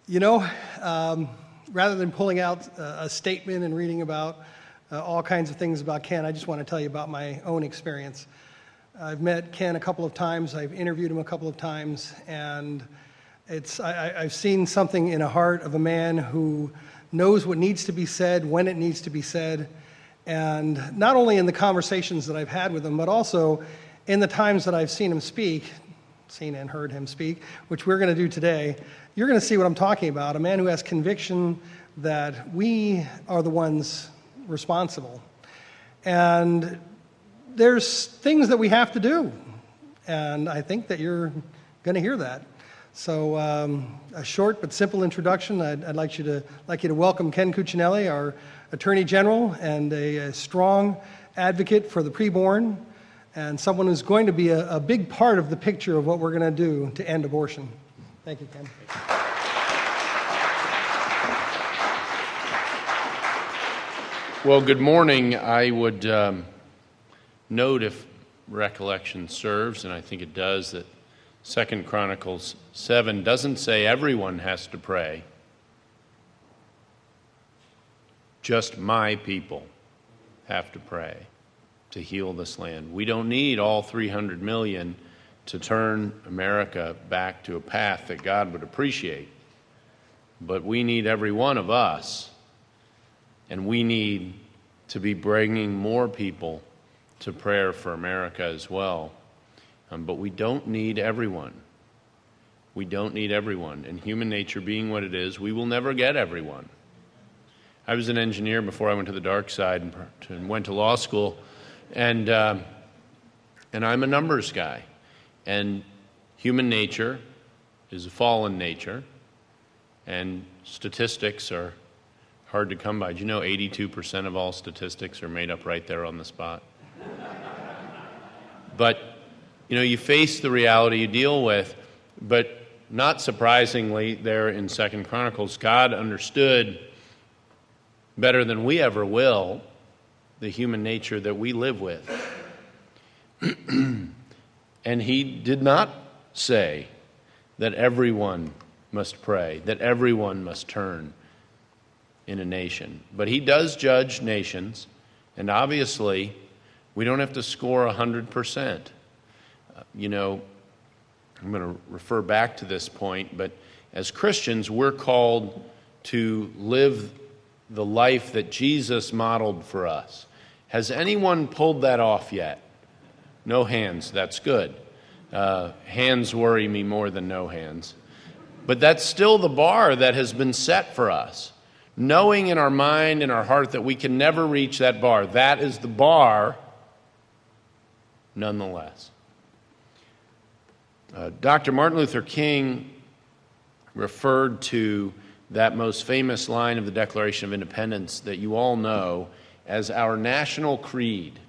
You know, rather than pulling out a statement and reading about all kinds of things about Ken, I just want to tell you about my own experience. I've met Ken a couple of times, I've interviewed him a couple of times, and I've seen something in the heart of a man who knows what needs to be said, when it needs to be said, and not only in the conversations that I've had with him, but also in the times that I've seen him speak, seen and heard him speak, which we're going to do today. You're going to see what I'm talking about, a man who has conviction that we are the ones responsible. And there's things that we have to do, and I think that you're going to hear that. So a short but simple introduction. I'd like you to welcome Ken Cuccinelli, our Attorney General and a strong advocate for the preborn, and someone who's going to be a big part of the picture of what we're going to do to end abortion. Thank you, Ken. Well, good morning. I would note, if recollection serves, and I think it does, that 2 Chronicles 7 doesn't say everyone has to pray. Just my people have to pray to heal this land. We don't need all 300 million to turn America back to a path that God would appreciate. But we need every one of us, and we need to be bringing more people to prayer for America as well. But we don't need everyone. We don't need everyone. And human nature being what it is, we will never get everyone. I was an engineer before I went to the dark side and went to law school, and I'm a numbers guy. And human nature is a fallen nature, and statistics are hard to come by. Do you know 82% of all statistics are made up right there on the spot? But, you know, you face the reality you deal with, but not surprisingly, there in 2 Chronicles, God understood better than we ever will the human nature that we live with. And he did not say that everyone must pray, that everyone must turn in a nation. But he does judge nations, and obviously we don't have to score 100%. You know, I'm going to refer back to this point, but as Christians, we're called to live the life that Jesus modeled for us. Has anyone pulled that off yet? No hands, that's good. Hands worry me more than no hands. But that's still the bar that has been set for us. Knowing in our mind and our heart that we can never reach that bar. That is the bar, nonetheless. Dr. Martin Luther King referred to that most famous line of the Declaration of Independence that you all know as our national creed.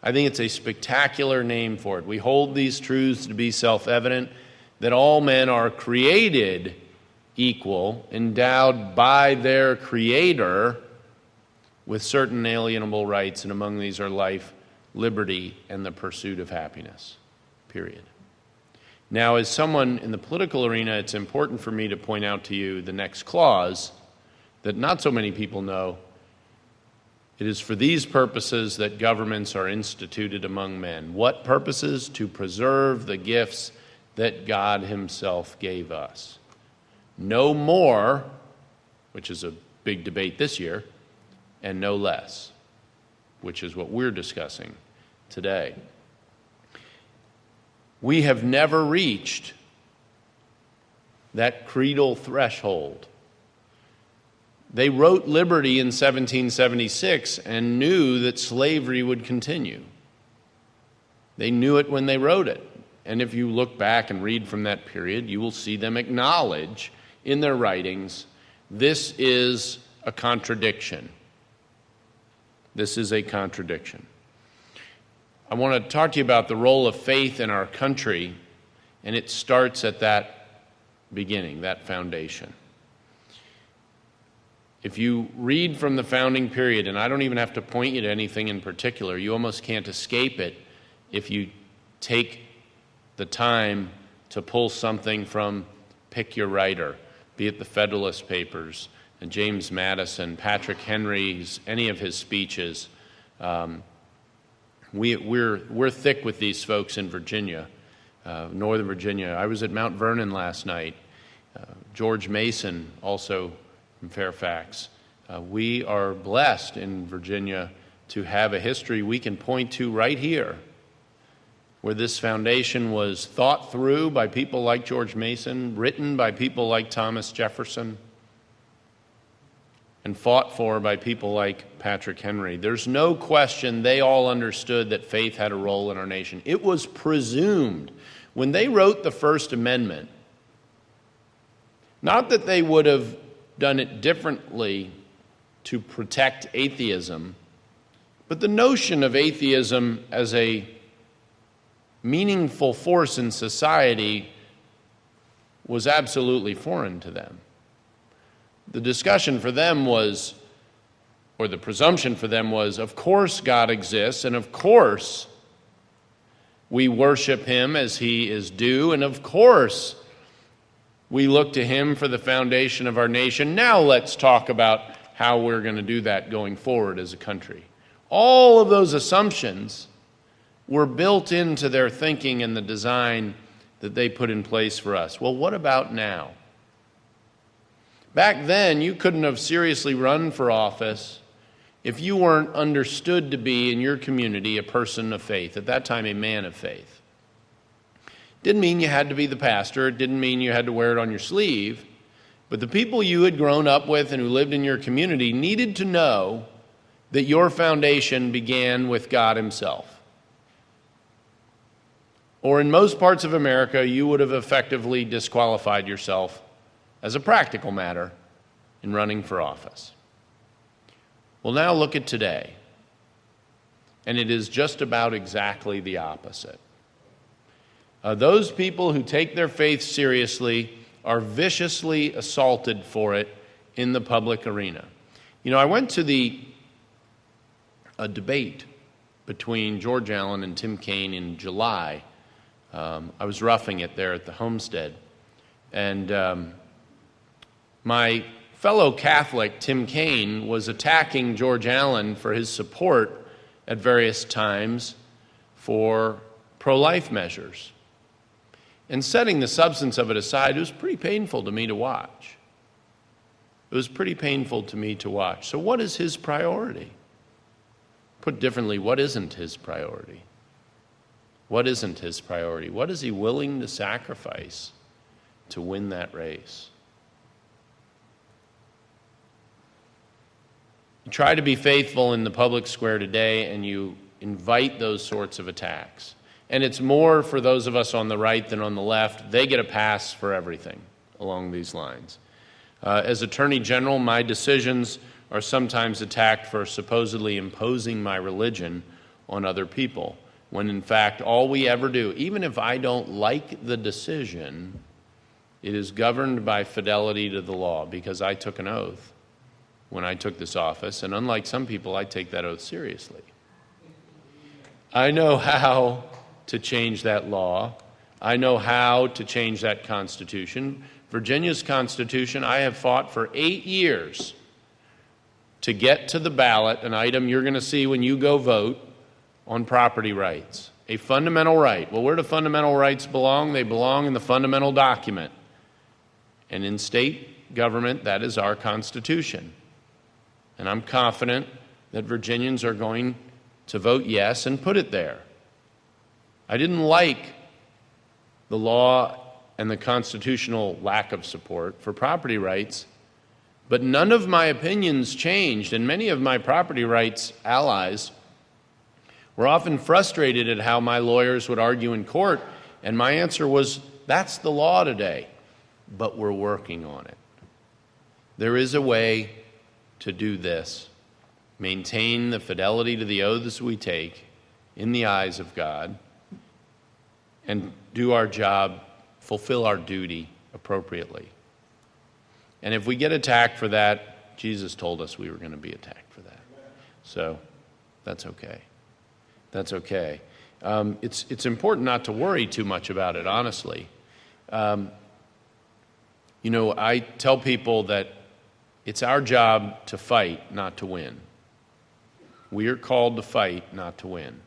I think it's a spectacular name for it. We hold these truths to be self-evident, that all men are created equal, endowed by their Creator with certain inalienable rights, and among these are life, liberty, and the pursuit of happiness, period. Now, as someone in the political arena, it's important for me to point out to you the next clause that not so many people know. It is for these purposes that governments are instituted among men. What purposes? To preserve the gifts that God himself gave us. No more, which is a big debate this year, and no less, which is what we're discussing today. We have never reached that creedal threshold. They wrote liberty in 1776 and knew that slavery would continue. They knew it when they wrote it. And if you look back and read from that period, you will see them acknowledge in their writings, this is a contradiction. This is a contradiction. I want to talk to you about the role of faith in our country, and it starts at that beginning, that foundation. If you read from the founding period, and I don't even have to point you to anything in particular, you almost can't escape it if you take the time to pull something from pick your writer. be it the Federalist Papers, and James Madison, Patrick Henry's, any of his speeches. We're thick with these folks in Virginia, Northern Virginia. I was at Mount Vernon last night. George Mason, also from Fairfax. We are blessed in Virginia to have a history we can point to right here, where this foundation was thought through by people like George Mason, written by people like Thomas Jefferson, and fought for by people like Patrick Henry. There's no question they all understood that faith had a role in our nation. It was presumed when they wrote the First Amendment, not that they would have done it differently to protect atheism, but the notion of atheism as a meaningful force in society was absolutely foreign to them. The discussion for them was, or the presumption for them was, of course God exists, and of course we worship him as he is due, and of course we look to him for the foundation of our nation. Now let's talk about how we're going to do that going forward as a country. All of those assumptions were built into their thinking and the design that they put in place for us. Well, what about now? Back then, you couldn't have seriously run for office if you weren't understood to be in your community a person of faith, at that time a man of faith. Didn't mean you had to be the pastor, it didn't mean you had to wear it on your sleeve, but the people you had grown up with and who lived in your community needed to know that your foundation began with God himself. Or in most parts of America, you would have effectively disqualified yourself as a practical matter in running for office. Well, now look at today, and it is just about exactly the opposite. Those people who take their faith seriously are viciously assaulted for it in the public arena. You know, I went to a debate between George Allen and Tim Kaine in July. I was roughing it there at the Homestead, and my fellow Catholic, Tim Kaine, was attacking George Allen for his support at various times for pro-life measures. And setting the substance of it aside, it was pretty painful to me to watch. It was pretty painful to me to watch. So what is his priority? Put differently, what isn't his priority? What isn't his priority? What is he willing to sacrifice to win that race? You try to be faithful in the public square today, and you invite those sorts of attacks. And it's more for those of us on the right than on the left. They get a pass for everything along these lines. As Attorney General, my decisions are sometimes attacked for supposedly imposing my religion on other people, when in fact all we ever do, even if I don't like the decision, it is governed by fidelity to the law, because I took an oath when I took this office, and unlike some people, I take that oath seriously. I know how to change that law. I know how to change that Constitution. Virginia's Constitution, I have fought for 8 years to get to the ballot an item you're going to see when you go vote on property rights, a fundamental right. Well, where do fundamental rights belong? They belong in the fundamental document. And in state government, that is our Constitution. And I'm confident that Virginians are going to vote yes and put it there. I didn't like the law and the constitutional lack of support for property rights, but none of my opinions changed, and many of my property rights allies were often frustrated at how my lawyers would argue in court, and my answer was, that's the law today, but we're working on it. There is a way to do this, maintain the fidelity to the oaths we take in the eyes of God, and do our job, fulfill our duty appropriately. And if we get attacked for that, Jesus told us we were going to be attacked for that. So that's okay. That's okay. It's important not to worry too much about it, honestly. You know, I tell people that it's our job to fight, not to win. We are called to fight, not to win.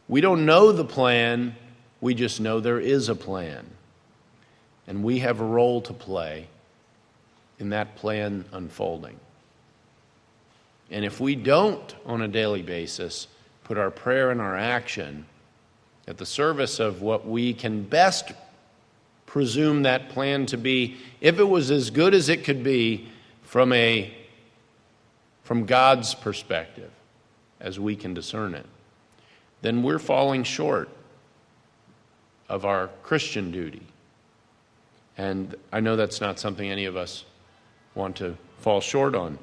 We don't know the plan, we just know there is a plan. And we have a role to play in that plan unfolding. And if we don't, on a daily basis, put our prayer and our action at the service of what we can best presume that plan to be, if it was as good as it could be from God's perspective, as we can discern it, then we're falling short of our Christian duty. And I know that's not something any of us want to fall short on.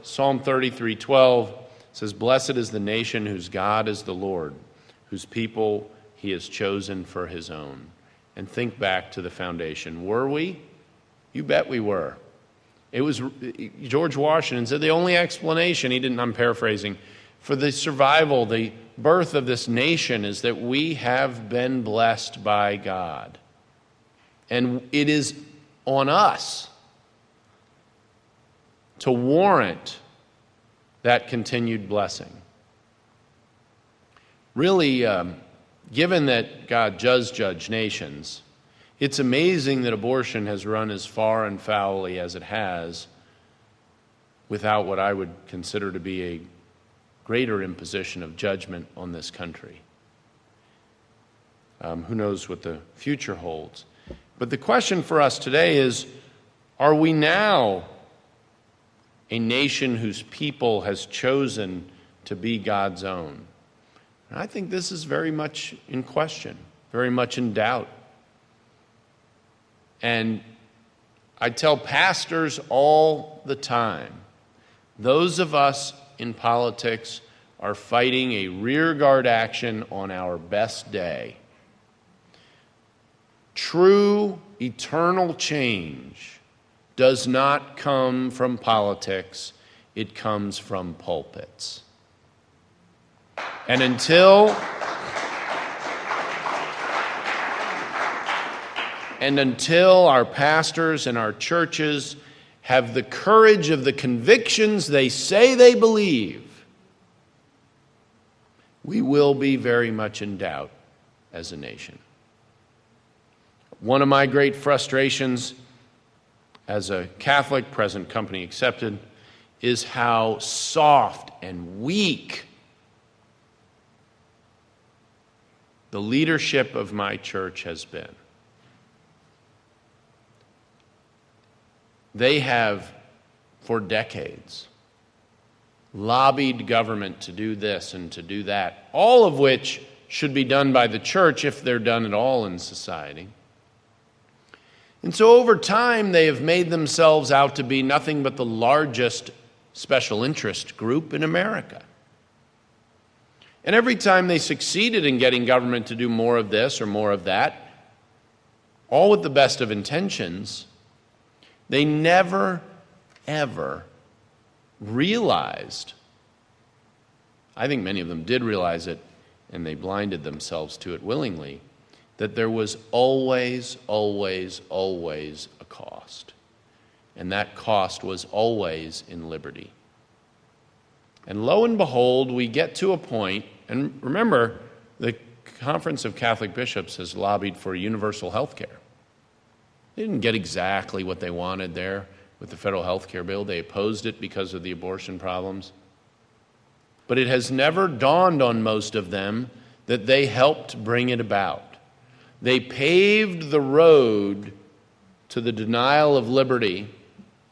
Psalm 33:12 says, "Blessed is the nation whose God is the Lord, whose people he has chosen for his own." And think back to the foundation. Were we? You bet we were. It was George Washington said the only explanation, I'm paraphrasing, for the survival, the birth of this nation is that we have been blessed by God. And it is on us to warrant that continued blessing. Really, given that God does judge nations, it's amazing that abortion has run as far and foully as it has without what I would consider to be a greater imposition of judgment on this country. Who knows what the future holds? But the question for us today is, are we now a nation whose people has chosen to be God's own? And I think this is very much in question, very much in doubt. And I tell pastors all the time, those of us in politics are fighting a rearguard action on our best day. True eternal change does not come from politics, it comes from pulpits. And until our pastors and our churches have the courage of the convictions they say they believe, we will be very much in doubt as a nation. One of my great frustrations as a Catholic, present company accepted, is how soft and weak the leadership of my church has been. They have, for decades, lobbied government to do this and to do that, all of which should be done by the church if they're done at all in society. And so over time, they have made themselves out to be nothing but the largest special interest group in America. And every time they succeeded in getting government to do more of this or more of that, all with the best of intentions, they never, ever realized, I think many of them did realize it, and they blinded themselves to it willingly, that there was always, always, always a cost. And that cost was always in liberty. And lo and behold, we get to a point, and remember, the Conference of Catholic Bishops has lobbied for universal health care. They didn't get exactly what they wanted there with the federal health care bill. They opposed it because of the abortion problems. But it has never dawned on most of them that they helped bring it about. They paved the road to the denial of liberty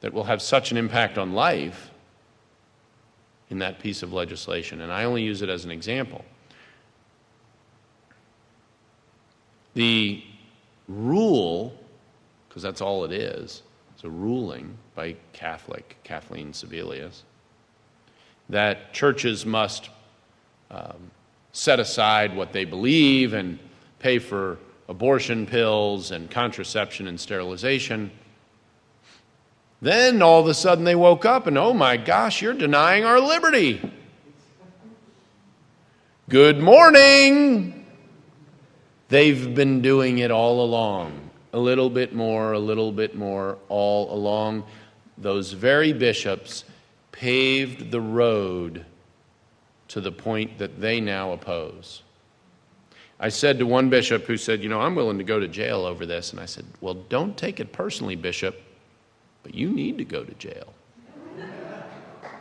that will have such an impact on life in that piece of legislation. And I only use it as an example. The rule, because that's all it is, it's a ruling by Kathleen Sebelius, that churches must set aside what they believe and pay for abortion pills and contraception and sterilization. Then all of a sudden they woke up and, oh my gosh, you're denying our liberty. Good morning. They've been doing it all along. a little bit more, all along. Those very bishops paved the road to the point that they now oppose. I said to one bishop who said, I'm willing to go to jail over this. And I said, well, don't take it personally, Bishop, but you need to go to jail.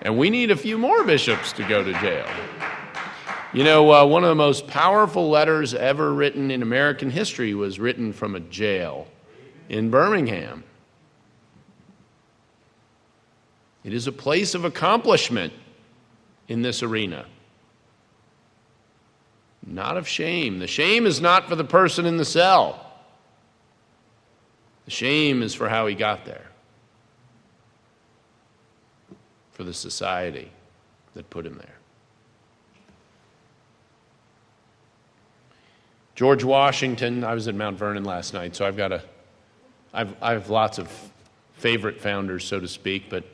And we need a few more bishops to go to jail. One of the most powerful letters ever written in American history was written from a jail in Birmingham. It is a place of accomplishment in this arena, not of shame. The shame is not for the person in the cell. The shame is for how he got there, for the society that put him there. George Washington, I was at Mount Vernon last night, so I have lots of favorite founders, so to speak, but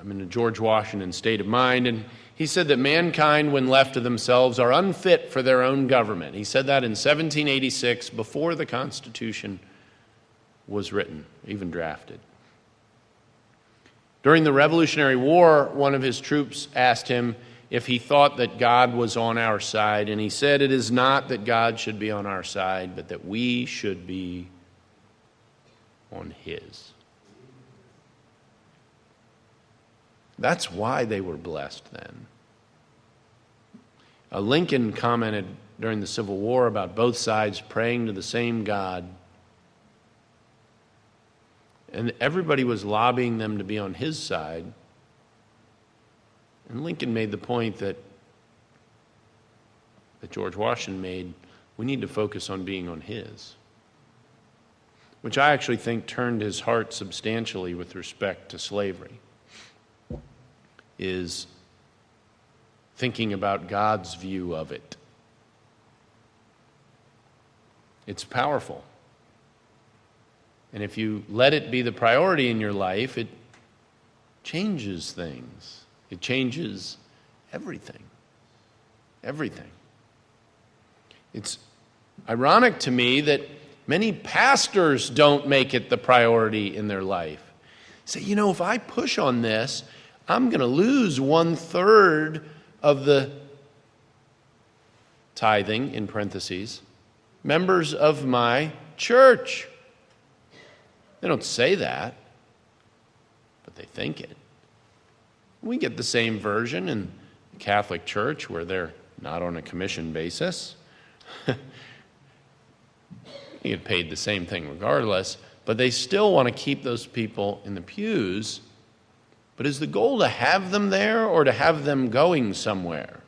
I'm in a George Washington state of mind, and he said that mankind, when left to themselves, are unfit for their own government. He said that in 1786, before the Constitution was written, even drafted. During the Revolutionary War, one of his troops asked him if he thought that God was on our side, and he said, it is not that God should be on our side, but that we should be on his. That's why they were blessed then. Lincoln commented during the Civil War about both sides praying to the same God, and everybody was lobbying them to be on his side. And Lincoln made the point that George Washington made, we need to focus on being on his, which I actually think turned his heart substantially with respect to slavery, is thinking about God's view of it. It's powerful. And if you let it be the priority in your life, it changes things. It changes everything. Everything. It's ironic to me that many pastors don't make it the priority in their life. Say, if I push on this, I'm going to lose 1/3 of the tithing, in parentheses, members of my church. They don't say that, but they think it. We get the same version in the Catholic Church, where they're not on a commission basis. You get paid the same thing regardless, but they still want to keep those people in the pews. But is the goal to have them there or to have them going somewhere?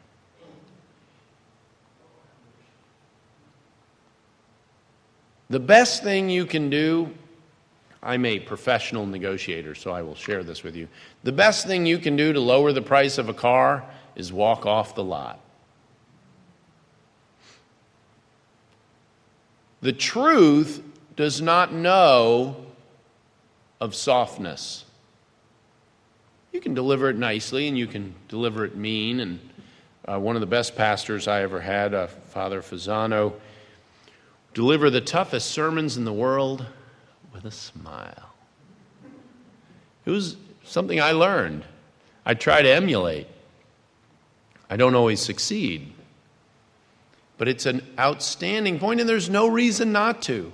The best thing you can do, I'm a professional negotiator, so I will share this with you. The best thing you can do to lower the price of a car is walk off the lot. The truth does not know of softness. You can deliver it nicely, and you can deliver it mean. And one of the best pastors I ever had, Father Fasano, deliver the toughest sermons in the world with a smile. It was something I learned. I try to emulate. I don't always succeed. But it's an outstanding point, and there's no reason not to.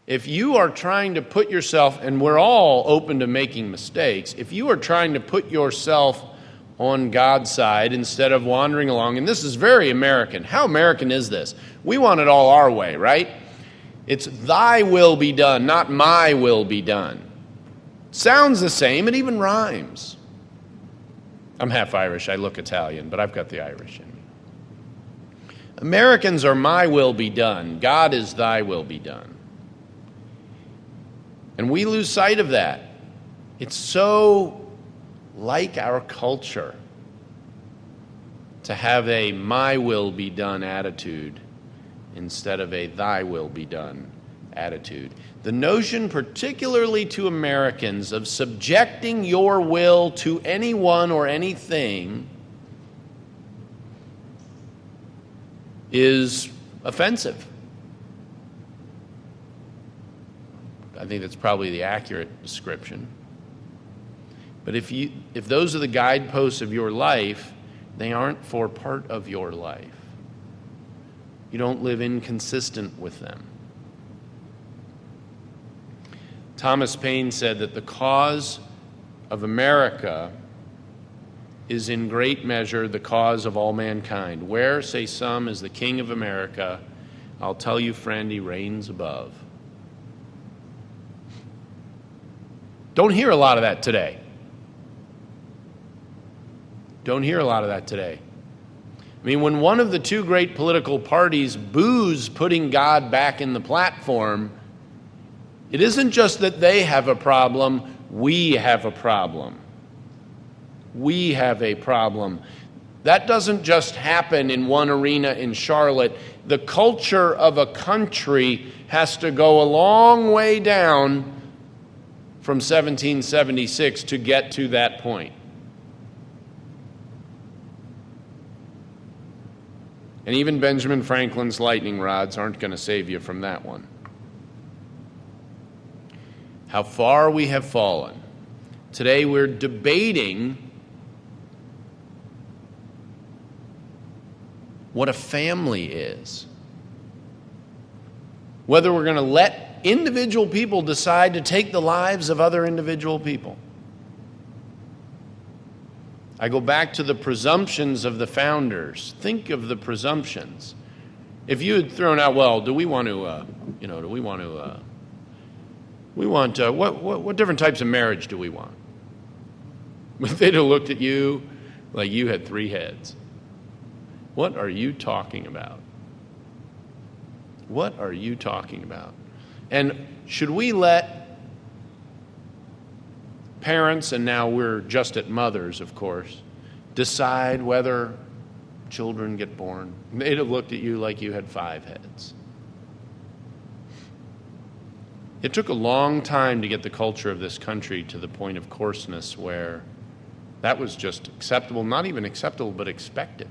If you are trying to put yourself, and we're all open to making mistakes, if you are trying to put yourself on God's side instead of wandering along, and this is very American. How American is this? We want it all our way, right? It's thy will be done, not my will be done. Sounds the same, it even rhymes. I'm half Irish, I look Italian, but I've got the Irish in me. Americans are my will be done. God is thy will be done. And we lose sight of that. It's so like our culture to have a my will be done attitude instead of a thy will be done attitude. The notion, particularly to Americans, of subjecting your will to anyone or anything is offensive. I think that's probably the accurate description. But if those are the guideposts of your life, they aren't for part of your life. You don't live inconsistent with them. Thomas Paine said that the cause of America is in great measure the cause of all mankind. Where, say some, is the King of America? I'll tell you, friend, he reigns above. Don't hear a lot of that today. Don't hear a lot of that today. I mean, when one of the two great political parties boos putting God back in the platform, it isn't just that they have a problem, we have a problem. We have a problem. That doesn't just happen in one arena in Charlotte. The culture of a country has to go a long way down from 1776 to get to that point. And even Benjamin Franklin's lightning rods aren't going to save you from that one. How far we have fallen. Today we're debating what a family is. Whether we're going to let individual people decide to take the lives of other individual people. I go back to the presumptions of the founders. Think of the presumptions. If you had thrown out, well, what different types of marriage do we want? They'd have looked at you like you had three heads. What are you talking about? What are you talking about? And should we let parents, and now we're just at mothers, of course, decide whether children get born? They'd have looked at you like you had five heads. It took a long time to get the culture of this country to the point of coarseness where that was just acceptable, not even acceptable, but expected.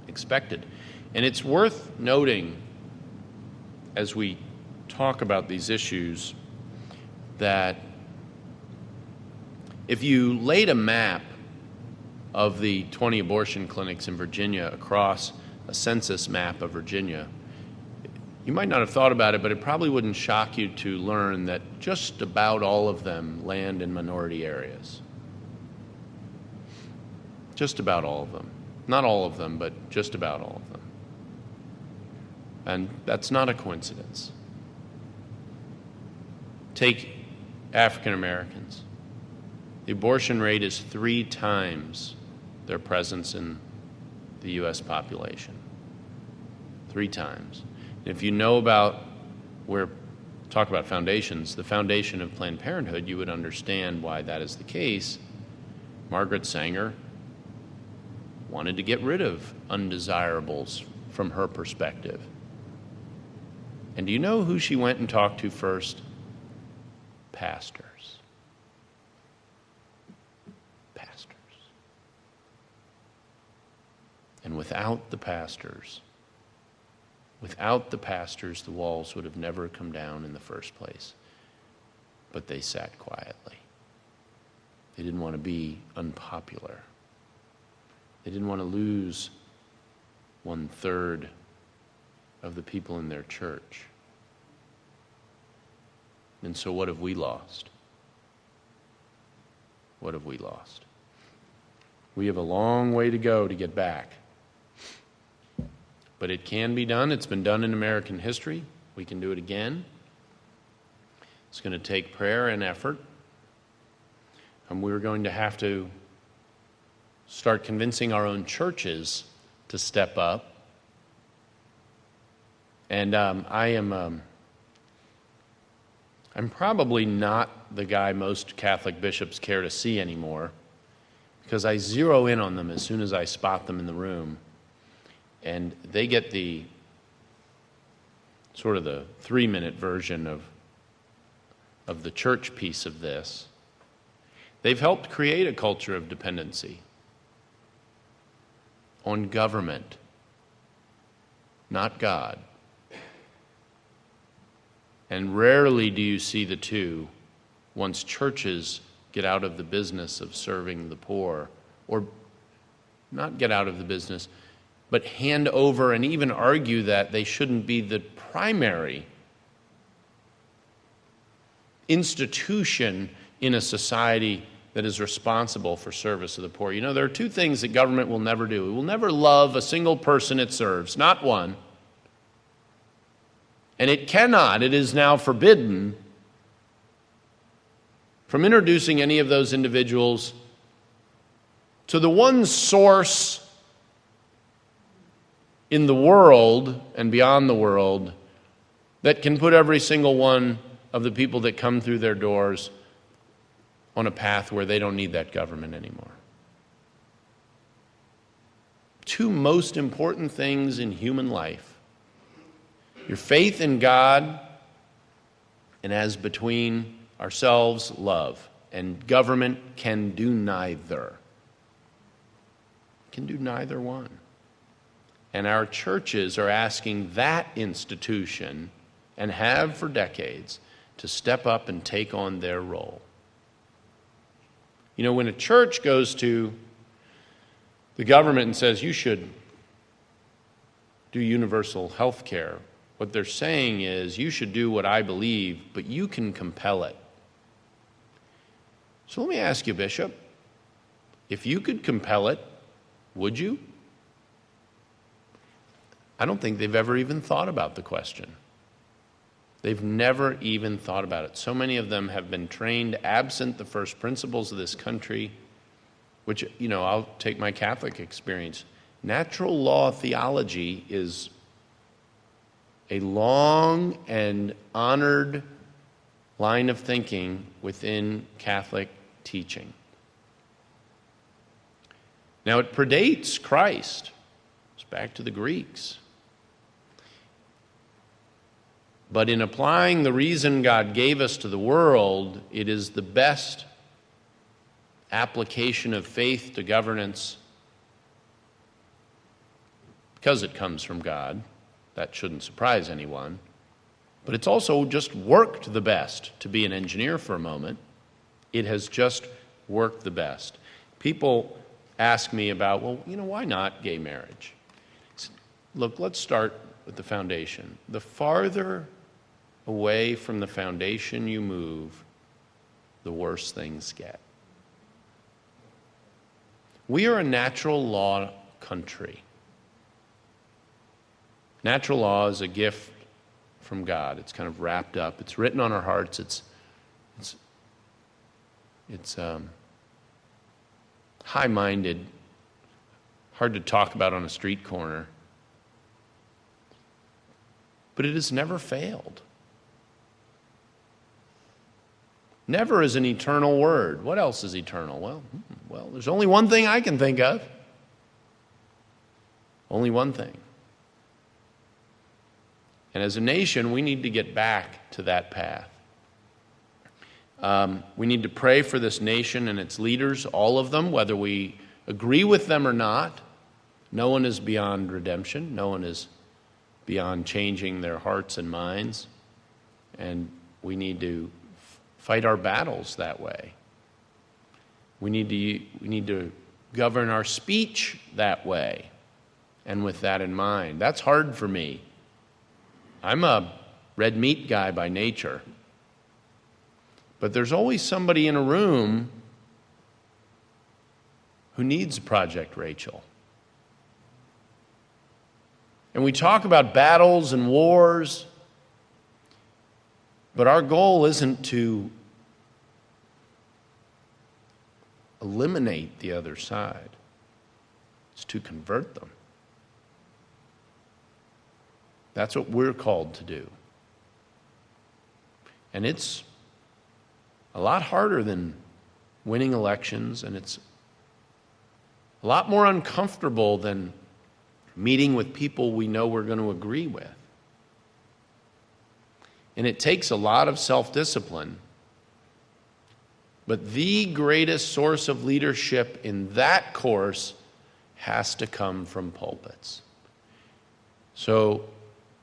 Expected. And it's worth noting as we talk about these issues that if you laid a map of the 20 abortion clinics in Virginia across a census map of Virginia, you might not have thought about it, but it probably wouldn't shock you to learn that just about all of them land in minority areas. Just about all of them. Not all of them, but just about all of them. And that's not a coincidence. Take African Americans. The abortion rate is 3 times their presence in the U.S. population. 3 times. And if you know about talk about foundations, the foundation of Planned Parenthood, you would understand why that is the case. Margaret Sanger wanted to get rid of undesirables from her perspective. And do you know who she went and talked to first? Pastors. Pastors. And without the pastors, the walls would have never come down in the first place. But they sat quietly. They didn't want to be unpopular. They didn't want to lose 1/3 of the people in their church. And so what have we lost? What have we lost? We have a long way to go to get back. But it can be done. It's been done in American history. We can do it again. It's going to take prayer and effort. And we're going to have to start convincing our own churches to step up. And I'm probably not the guy most Catholic bishops care to see anymore, because I zero in on them as soon as I spot them in the room. And they get the sort of the 3-minute version of the church piece of this. They've helped create a culture of dependency on government, not God. And rarely do you see the two once churches get out of the business of serving the poor, or not get out of the business, but hand over and even argue that they shouldn't be the primary institution in a society that is responsible for service of the poor. You know, there are two things that government will never do. It will never love a single person it serves, not one. And it cannot, it is now forbidden from introducing any of those individuals to the one source in the world and beyond the world that can put every single one of the people that come through their doors on a path where they don't need that government anymore. Two most important things in human life: your faith in God, and as between ourselves, love. And government can do neither. Can do neither one. And our churches are asking that institution, and have for decades, to step up and take on their role. You know, when a church goes to the government and says, you should do universal health care, what they're saying is, you should do what I believe, but you can compel it. So let me ask you, Bishop, if you could compel it, would you? I don't think they've ever even thought about the question. They've never even thought about it. So many of them have been trained absent the first principles of this country, which, you know, I'll take my Catholic experience. Natural law theology is a long and honored line of thinking within Catholic teaching. Now, it predates Christ. It's back to the Greeks. But in applying the reason God gave us to the world, it is the best application of faith to governance because it comes from God. That shouldn't surprise anyone. But it's also just worked the best. To be an engineer for a moment, it has just worked the best. People ask me about, well, you know, why not gay marriage? Look, let's start with the foundation. The farther away from the foundation you move, the worse things get. We are a natural law country. Natural law is a gift from God. It's kind of wrapped up. It's written on our hearts. It's high-minded, hard to talk about on a street corner. But it has never failed. Never is an eternal word. What else is eternal? Well, there's only one thing I can think of. Only one thing. And as a nation, we need to get back to that path. We need to pray for this nation and its leaders, all of them, whether we agree with them or not. No one is beyond redemption. No one is beyond changing their hearts and minds. And we need to fight our battles that way. We need to govern our speech that way, and with that in mind. That's hard for me. I'm a red meat guy by nature. But there's always somebody in a room who needs Project Rachel. And we talk about battles and wars, but our goal isn't to eliminate the other side. It's to convert them. That's what we're called to do. And it's a lot harder than winning elections, and it's a lot more uncomfortable than meeting with people we know we're going to agree with. And it takes a lot of self-discipline. But the greatest source of leadership in that course has to come from pulpits. So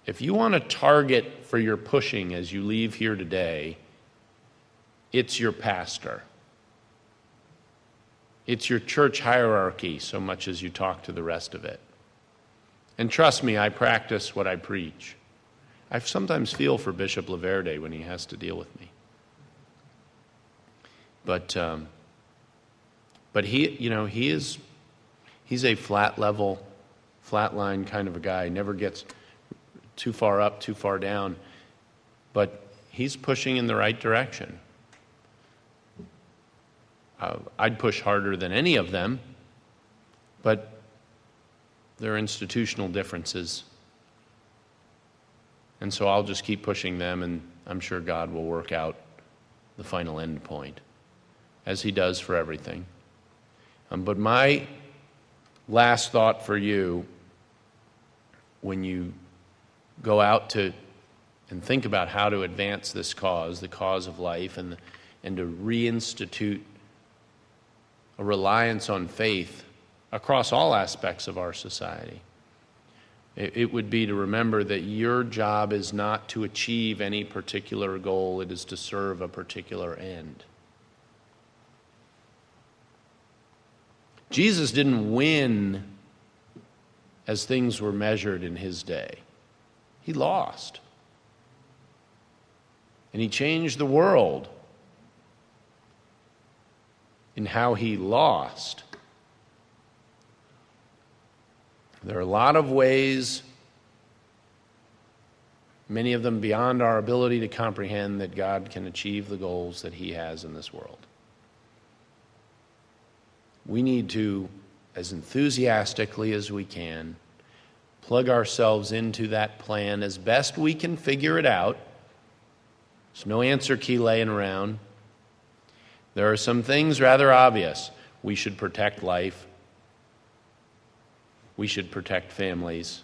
If you want a target for your pushing as you leave here today, it's your pastor. It's your church hierarchy so much as you talk to the rest of it. And trust me, I practice what I preach. I sometimes feel for Bishop Laverde when he has to deal with me. But he's a flat line kind of a guy. He never gets too far up, too far down. But he's pushing in the right direction. I'd push harder than any of them, but there are institutional differences. And so I'll just keep pushing them, and I'm sure God will work out the final end point, as he does for everything. But my last thought for you, when you go out to and think about how to advance this cause, the cause of life, and to reinstitute a reliance on faith across all aspects of our society, it would be to remember that your job is not to achieve any particular goal, it is to serve a particular end. Jesus didn't win as things were measured in his day. He lost. And he changed the world in how he lost. There are a lot of ways, many of them beyond our ability to comprehend, that God can achieve the goals that he has in this world. We need to, as enthusiastically as we can, plug ourselves into that plan as best we can figure it out. There's no answer key laying around. There are some things rather obvious. We should protect life. We should protect families.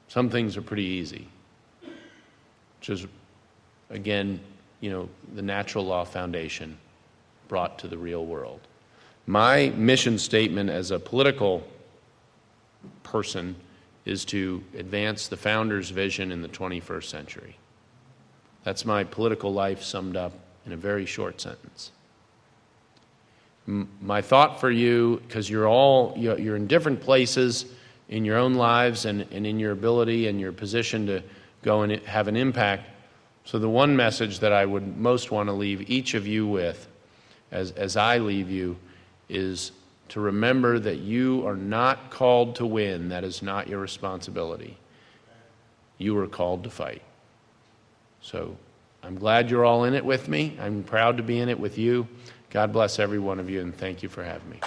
Some things are pretty easy, which is, again, the natural law foundation brought to the real world. My mission statement as a political person is to advance the founder's vision in the 21st century. That's my political life summed up in a very short sentence. My thought for you, because you're in different places in your own lives and in your ability and your position to go and have an impact. So the one message that I would most want to leave each of you with, as I leave you, is to remember that you are not called to win. That is not your responsibility. You are called to fight. So I'm glad you're all in it with me. I'm proud to be in it with you. God bless every one of you, and thank you for having me.